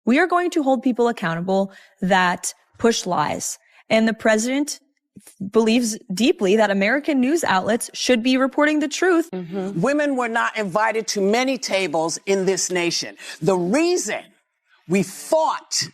We are going to hold people accountable that push lies. And the president believes deeply that American news outlets should be reporting the truth. Mm-hmm. Women were not invited to many tables in this nation. The reason we fought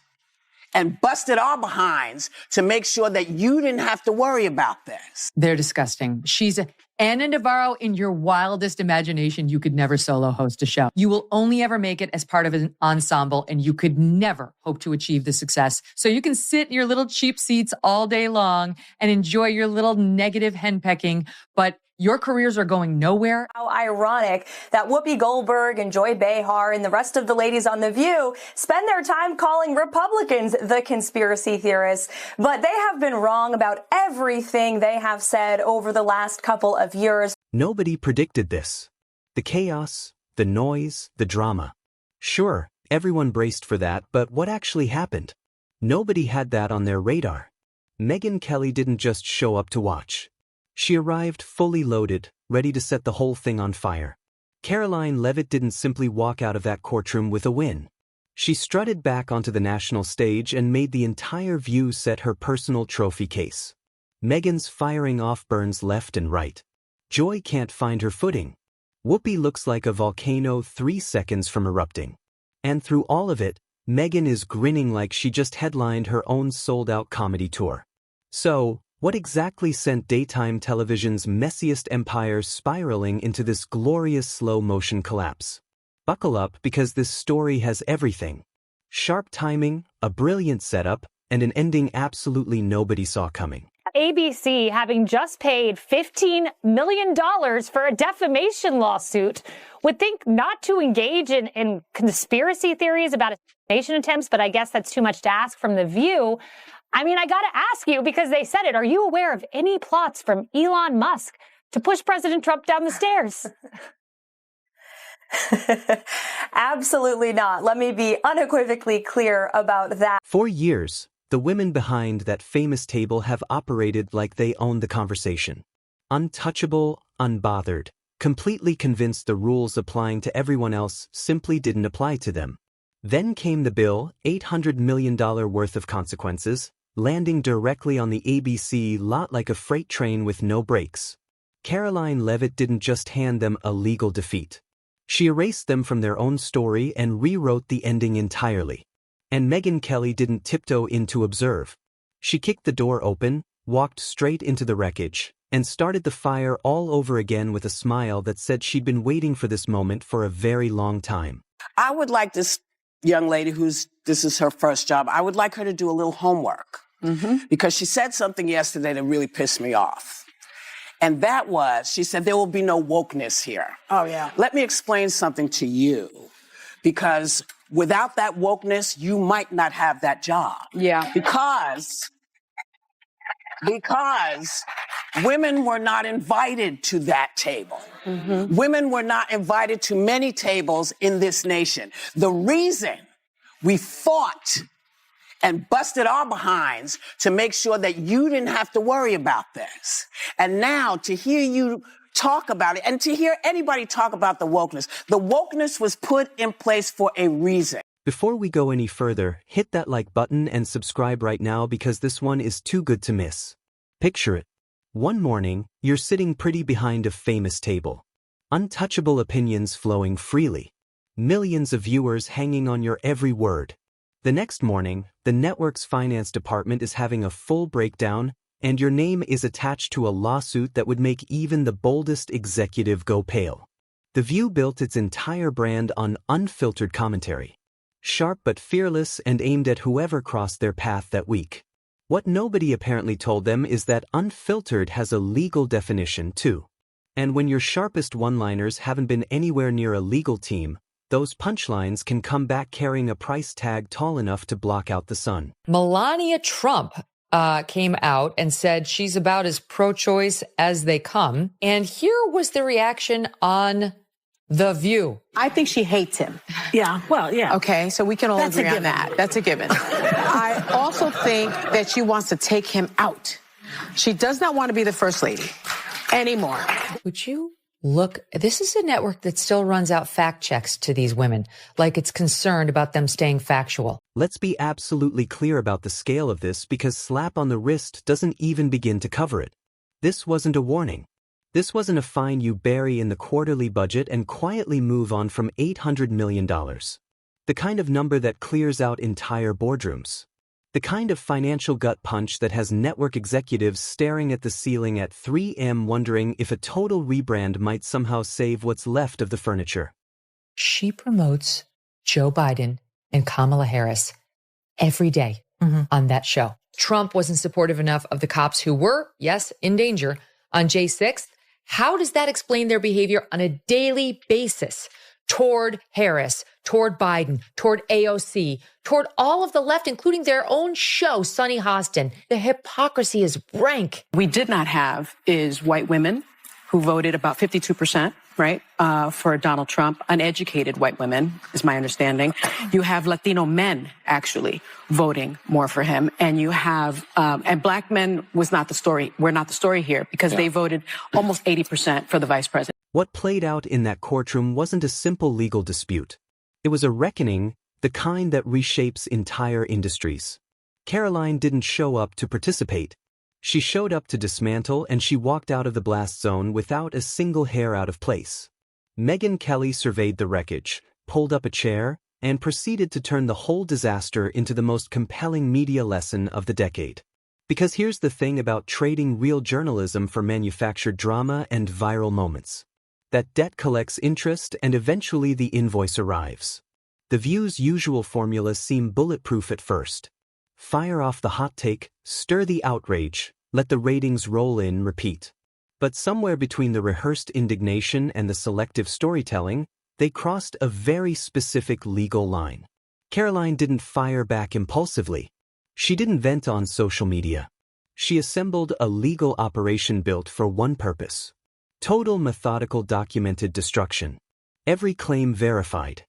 and busted our behinds to make sure that you didn't have to worry about this. They're disgusting. She's Anna Navarro. In your wildest imagination, you could never solo host a show. You will only ever make it as part of an ensemble, and you could never hope to achieve the success. So you can sit in your little cheap seats all day long and enjoy your little negative henpecking, but your careers are going nowhere. How ironic that Whoopi Goldberg and Joy Behar and the rest of the ladies on The View spend their time calling Republicans the conspiracy theorists. But they have been wrong about everything they have said over the last couple of years. Nobody predicted this. The chaos, the noise, the drama. Sure, everyone braced for that, but what actually happened? Nobody had that on their radar. Megyn Kelly didn't just show up to watch. She arrived fully loaded, ready to set the whole thing on fire. Karoline Leavitt didn't simply walk out of that courtroom with a win. She strutted back onto the national stage and made the entire View set her personal trophy case. Megyn's firing off burns left and right. Joy can't find her footing. Whoopi looks like a volcano 3 seconds from erupting. And through all of it, Megyn is grinning like she just headlined her own sold-out comedy tour. So, what exactly sent daytime television's messiest empire spiraling into this glorious slow-motion collapse? Buckle up, because this story has everything. Sharp timing, a brilliant setup, and an ending absolutely nobody saw coming. ABC, having just paid $15 million for a defamation lawsuit, would think not to engage in conspiracy theories about assassination attempts, but I guess that's too much to ask from The View. I mean, I got to ask you, because they said it, are you aware of any plots from Elon Musk to push President Trump down the stairs? Absolutely not. Let me be unequivocally clear about that. For years, the women behind that famous table have operated like they own the conversation. Untouchable, unbothered, completely convinced the rules applying to everyone else simply didn't apply to them. Then came the bill, $800 million worth of consequences, landing directly on the ABC lot like a freight train with no brakes. Karoline Leavitt didn't just hand them a legal defeat. She erased them from their own story and rewrote the ending entirely. And Megyn Kelly didn't tiptoe in to observe. She kicked the door open, walked straight into the wreckage, and started the fire all over again with a smile that said she'd been waiting for this moment for a very long time. I would like this young lady this is her first job, I would like her to do a little homework. Because she said something yesterday that really pissed me off. And that was, she said, there will be no wokeness here. Oh, yeah. Let me explain something to you. Because without that wokeness, you might not have that job. Yeah. Because women were not invited to that table. Women were not invited to many tables in this nation. The reason we fought and busted our behinds to make sure that you didn't have to worry about this. And now to hear you talk about it and to hear anybody talk about the wokeness was put in place for a reason. Before we go any further, hit that like button and subscribe right now, because this one is too good to miss. Picture it. One morning, you're sitting pretty behind a famous table. Untouchable opinions flowing freely. Millions of viewers hanging on your every word. The next morning, the network's finance department is having a full breakdown, and your name is attached to a lawsuit that would make even the boldest executive go pale. The View built its entire brand on unfiltered commentary. Sharp but fearless, and aimed at whoever crossed their path that week. What nobody apparently told them is that unfiltered has a legal definition too. And when your sharpest one-liners haven't been anywhere near a legal team, those punchlines can come back carrying a price tag tall enough to block out the sun. Melania Trump came out and said she's about as pro-choice as they come. And here was the reaction on The View. I think she hates him. Yeah, well, yeah. Okay, so we can all That's agree a on that. That's a given. I also think that she wants to take him out. She does not want to be the first lady anymore. Would you look? This is a network that still runs out fact checks to these women, like it's concerned about them staying factual. Let's be absolutely clear about the scale of this because slap on the wrist doesn't even begin to cover it. This wasn't a warning. This wasn't a fine you bury in the quarterly budget and quietly move on from $800 million. The kind of number that clears out entire boardrooms. The kind of financial gut punch that has network executives staring at the ceiling at 3 a.m. wondering if a total rebrand might somehow save what's left of the furniture. She promotes Joe Biden and Kamala Harris every day on that show. Trump wasn't supportive enough of the cops who were, yes, in danger on J 6th. How does that explain their behavior on a daily basis toward Harris, toward Biden, toward AOC, toward all of the left, including their own show, Sunny Hostin? The hypocrisy is rank. We did not have is white women who voted about 52%, right, for Donald Trump. Uneducated white women, is my understanding. You have Latino men actually voting more for him. And you have, and black men was not the story. We're not the story here because they voted almost 80% for the vice president. What played out in that courtroom wasn't a simple legal dispute. It was a reckoning, the kind that reshapes entire industries. Karoline didn't show up to participate. She showed up to dismantle, and she walked out of the blast zone without a single hair out of place. Megyn Kelly surveyed the wreckage, pulled up a chair, and proceeded to turn the whole disaster into the most compelling media lesson of the decade. Because here's the thing about trading real journalism for manufactured drama and viral moments. That debt collects interest and eventually the invoice arrives. The View's usual formulas seem bulletproof at first. Fire off the hot take, stir the outrage, let the ratings roll in, repeat. But somewhere between the rehearsed indignation and the selective storytelling, they crossed a very specific legal line. Karoline didn't fire back impulsively. She didn't vent on social media. She assembled a legal operation built for one purpose. Total methodical documented destruction. Every claim verified.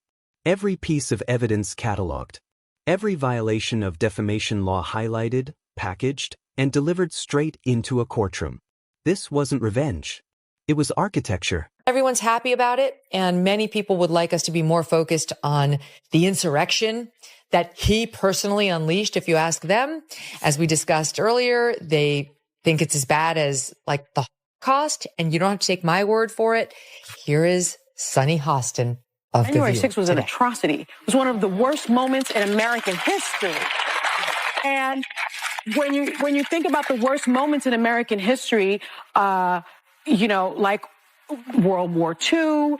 Every piece of evidence cataloged. Every violation of defamation law highlighted, packaged, and delivered straight into a courtroom. This wasn't revenge. It was architecture. Everyone's happy about it, and many people would like us to be more focused on the insurrection that he personally unleashed, if you ask them. As we discussed earlier, they think it's as bad as like the Holocaust, and you don't have to take my word for it. Here is Sunny Hostin of The View. January 6th was an atrocity. It was one of the worst moments in American history. And when you think about the worst moments in American history, like World War II,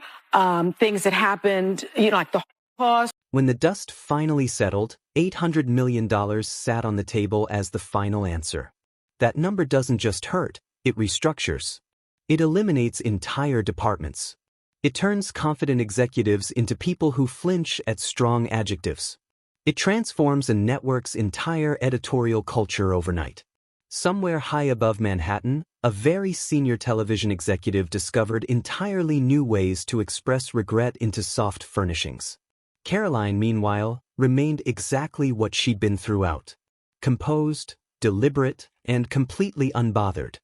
things that happened, like the Holocaust. When the dust finally settled, $800 million sat on the table as the final answer. That number doesn't just hurt, it restructures. It eliminates entire departments. It turns confident executives into people who flinch at strong adjectives. It transforms a network's entire editorial culture overnight. Somewhere high above Manhattan, a very senior television executive discovered entirely new ways to express regret into soft furnishings. Karoline, meanwhile, remained exactly what she'd been throughout. Composed, deliberate, and completely unbothered.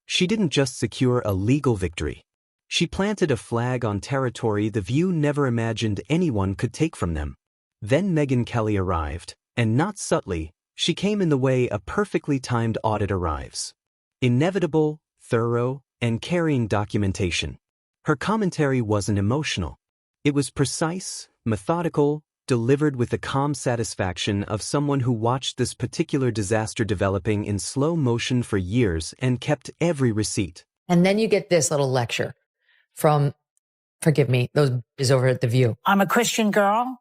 She didn't just secure a legal victory. She planted a flag on territory The View never imagined anyone could take from them. Then Megyn Kelly arrived, and not subtly, she came in the way a perfectly timed audit arrives. Inevitable, thorough, and carrying documentation. Her commentary wasn't emotional. It was precise, methodical, delivered with the calm satisfaction of someone who watched this particular disaster developing in slow motion for years and kept every receipt. And then you get this little lecture from, forgive me, those is over at The View. I'm a Christian girl.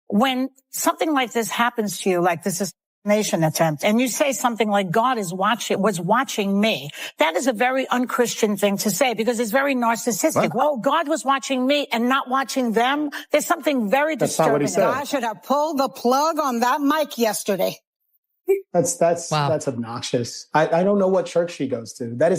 When something like this happens to you, like this assassination attempt, and you say something like God was watching me, that is a very unchristian thing to say because it's very narcissistic. What? Oh, God was watching me and not watching them. There's something very disturbing. I should have pulled the plug on that mic yesterday. That's obnoxious. I don't know what church she goes to. That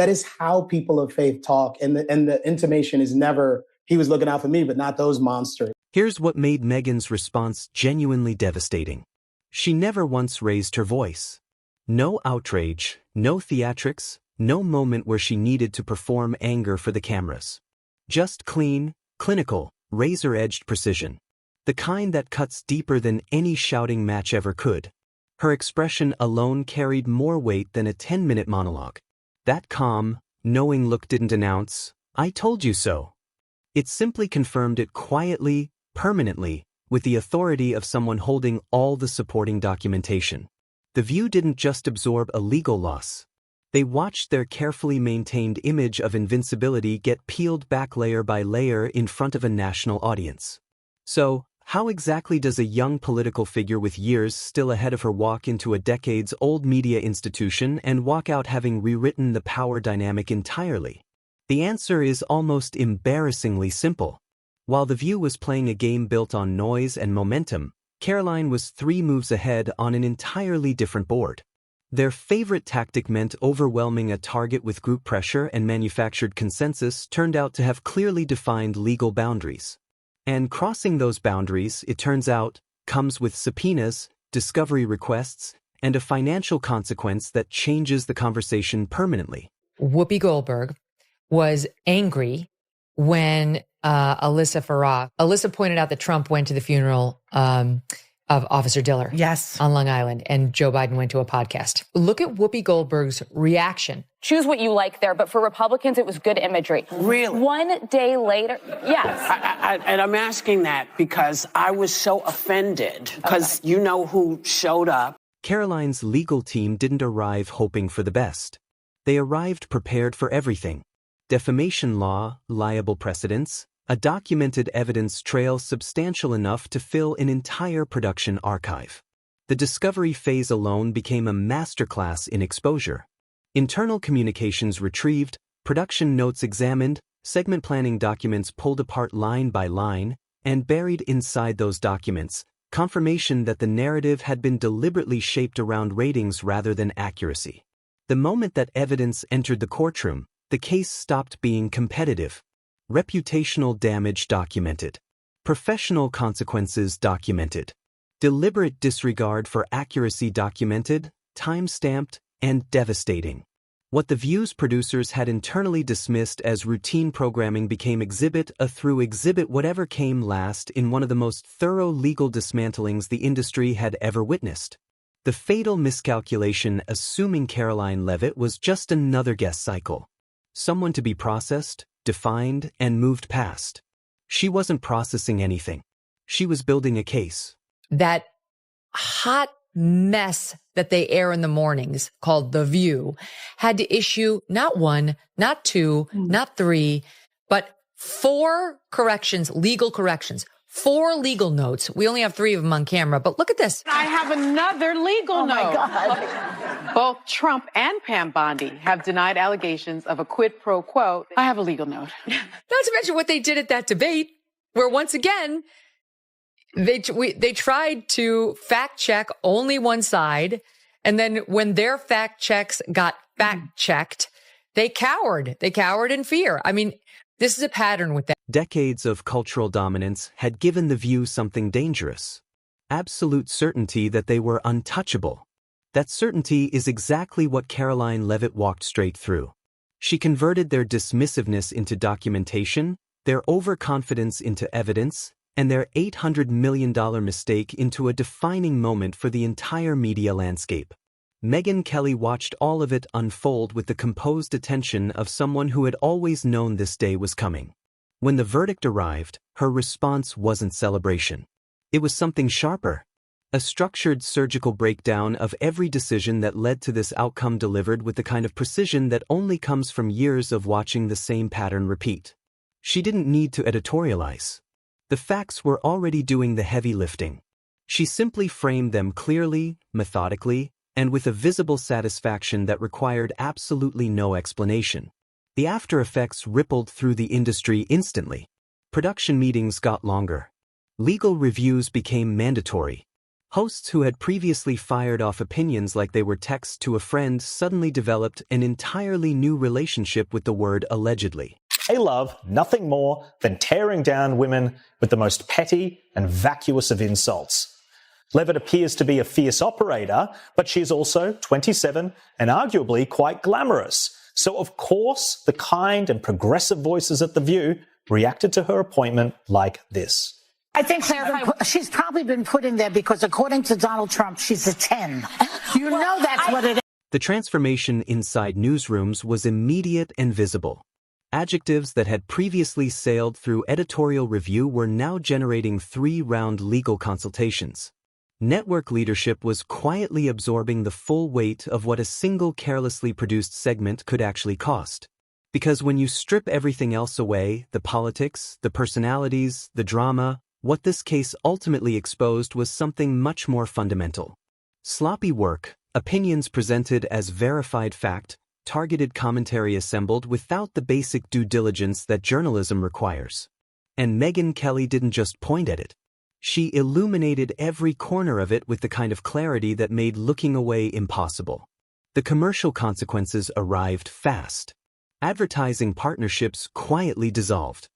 is how people of faith talk. And the intimation is never, he was looking out for me, but not those monsters. Here's what made Megyn's response genuinely devastating. She never once raised her voice. No outrage, no theatrics, no moment where she needed to perform anger for the cameras. Just clean, clinical, razor-edged precision. the kind that cuts deeper than any shouting match ever could. Her expression alone carried more weight than a 10-minute monologue. That calm, knowing look didn't announce, "I told you so." It simply confirmed it quietly, permanently, with the authority of someone holding all the supporting documentation. The View didn't just absorb a legal loss. They watched their carefully maintained image of invincibility get peeled back layer by layer in front of a national audience. So, how exactly does a young political figure with years still ahead of her walk into a decades-old media institution and walk out having rewritten the power dynamic entirely? The answer is almost embarrassingly simple. While The View was playing a game built on noise and momentum, Karoline was 3 moves ahead on an entirely different board. Their favorite tactic meant overwhelming a target with group pressure, and manufactured consensus turned out to have clearly defined legal boundaries. And crossing those boundaries, it turns out, comes with subpoenas, discovery requests, and a financial consequence that changes the conversation permanently. Whoopi Goldberg was angry when Alyssa pointed out that Trump went to the funeral of Officer Diller. Yes. On Long Island, and Joe Biden went to a podcast. Look at Whoopi Goldberg's reaction. Choose what you like there, but for Republicans, it was good imagery. Really? One day later, yes. And I'm asking that because I was so offended, because you know who showed up. Karoline's legal team didn't arrive hoping for the best. They arrived prepared for everything. Defamation law, liable precedents, a documented evidence trail substantial enough to fill an entire production archive. The discovery phase alone became a masterclass in exposure. Internal communications retrieved, production notes examined, segment planning documents pulled apart line by line, and buried inside those documents, confirmation that the narrative had been deliberately shaped around ratings rather than accuracy. The moment that evidence entered the courtroom, the case stopped being competitive. Reputational damage documented. Professional consequences documented. Deliberate disregard for accuracy documented, time-stamped, and devastating. What The View's producers had internally dismissed as routine programming became exhibit A through exhibit whatever came last in one of the most thorough legal dismantlings the industry had ever witnessed. The fatal miscalculation assuming Karoline Leavitt was just another guest cycle. Someone to be processed, defined, and moved past. She wasn't processing anything. She was building a case. That hot mess that they air in the mornings, called The View, had to issue not 1, not 2, not 3, but 4 corrections, legal corrections. 4 legal notes. We only have 3 of them on camera, but look at this. I have another legal note. Oh, my God. Both Trump and Pam Bondi have denied allegations of a quid pro quo. I have a legal note. Not to mention what they did at that debate, where once again, they tried to fact check only one side, and then when their fact checks got fact checked, they cowered. They cowered in fear. I mean, this is a pattern with that. Decades of cultural dominance had given The View something dangerous. Absolute certainty that they were untouchable. That certainty is exactly what Karoline Leavitt walked straight through. She converted their dismissiveness into documentation, their overconfidence into evidence, and their $800 million mistake into a defining moment for the entire media landscape. Megyn Kelly watched all of it unfold with the composed attention of someone who had always known this day was coming. When the verdict arrived, her response wasn't celebration. It was something sharper. A structured surgical breakdown of every decision that led to this outcome, delivered with the kind of precision that only comes from years of watching the same pattern repeat. She didn't need to editorialize. The facts were already doing the heavy lifting. She simply framed them clearly, methodically, and with a visible satisfaction that required absolutely no explanation. The after effects rippled through the industry instantly. Production meetings got longer. Legal reviews became mandatory. Hosts who had previously fired off opinions like they were texts to a friend suddenly developed an entirely new relationship with the word allegedly. They love nothing more than tearing down women with the most petty and vacuous of insults. Leavitt appears to be a fierce operator, but she's also 27 and arguably quite glamorous. So of course, the kind and progressive voices at The View reacted to her appointment like this. I think she's probably been put in there because according to Donald Trump, she's a 10. You know that's what it is. The transformation inside newsrooms was immediate and visible. Adjectives that had previously sailed through editorial review were now generating 3-round legal consultations. Network leadership was quietly absorbing the full weight of what a single carelessly produced segment could actually cost. Because when you strip everything else away, the politics, the personalities, the drama, what this case ultimately exposed was something much more fundamental. Sloppy work, opinions presented as verified fact, targeted commentary assembled without the basic due diligence that journalism requires. And Megyn Kelly didn't just point at it. She illuminated every corner of it with the kind of clarity that made looking away impossible. The commercial consequences arrived fast. Advertising partnerships quietly dissolved.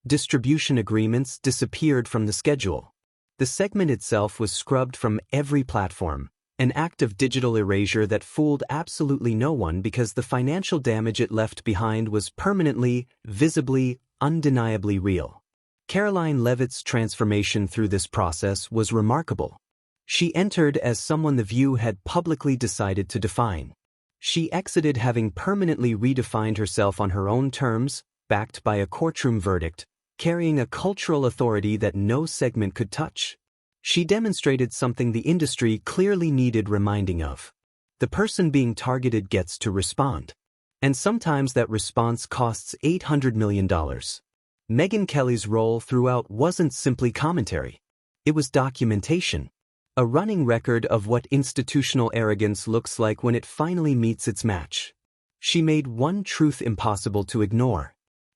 Distribution agreements disappeared from the schedule. The segment itself was scrubbed from every platform, an act of digital erasure that fooled absolutely no one because the financial damage it left behind was permanently, visibly, undeniably real. Karoline Leavitt's transformation through this process was remarkable. She entered as someone The View had publicly decided to define. She exited having permanently redefined herself on her own terms, backed by a courtroom verdict, carrying a cultural authority that no segment could touch. She demonstrated something the industry clearly needed reminding of. The person being targeted gets to respond. And sometimes that response costs $800 million. Megyn Kelly's role throughout wasn't simply commentary. It was documentation. A running record of what institutional arrogance looks like when it finally meets its match. She made one truth impossible to ignore.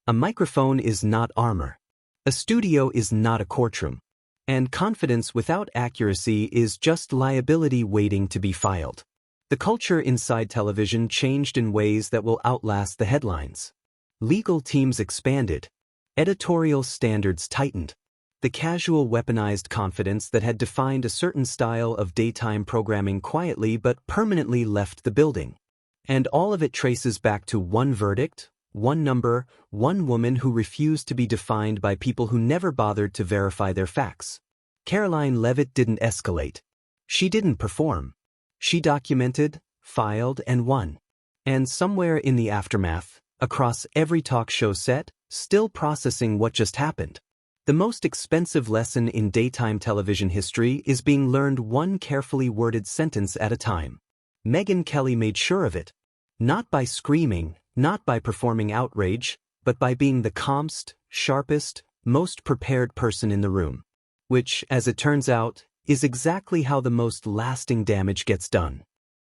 A microphone is not armor. A studio is not a courtroom. And confidence without accuracy is just liability waiting to be filed. The culture inside television changed in ways that will outlast the headlines. Legal teams expanded. Editorial standards tightened. The casual weaponized confidence that had defined a certain style of daytime programming quietly but permanently left the building. And all of it traces back to one verdict, one number, one woman who refused to be defined by people who never bothered to verify their facts. Karoline Leavitt didn't escalate. She didn't perform. She documented, filed, and won. And somewhere in the aftermath, across every talk show set, still processing what just happened. The most expensive lesson in daytime television history is being learned one carefully worded sentence at a time. Megyn Kelly made sure of it. Not by screaming, not by performing outrage, but by being the calmest, sharpest, most prepared person in the room. Which, as it turns out, is exactly how the most lasting damage gets done.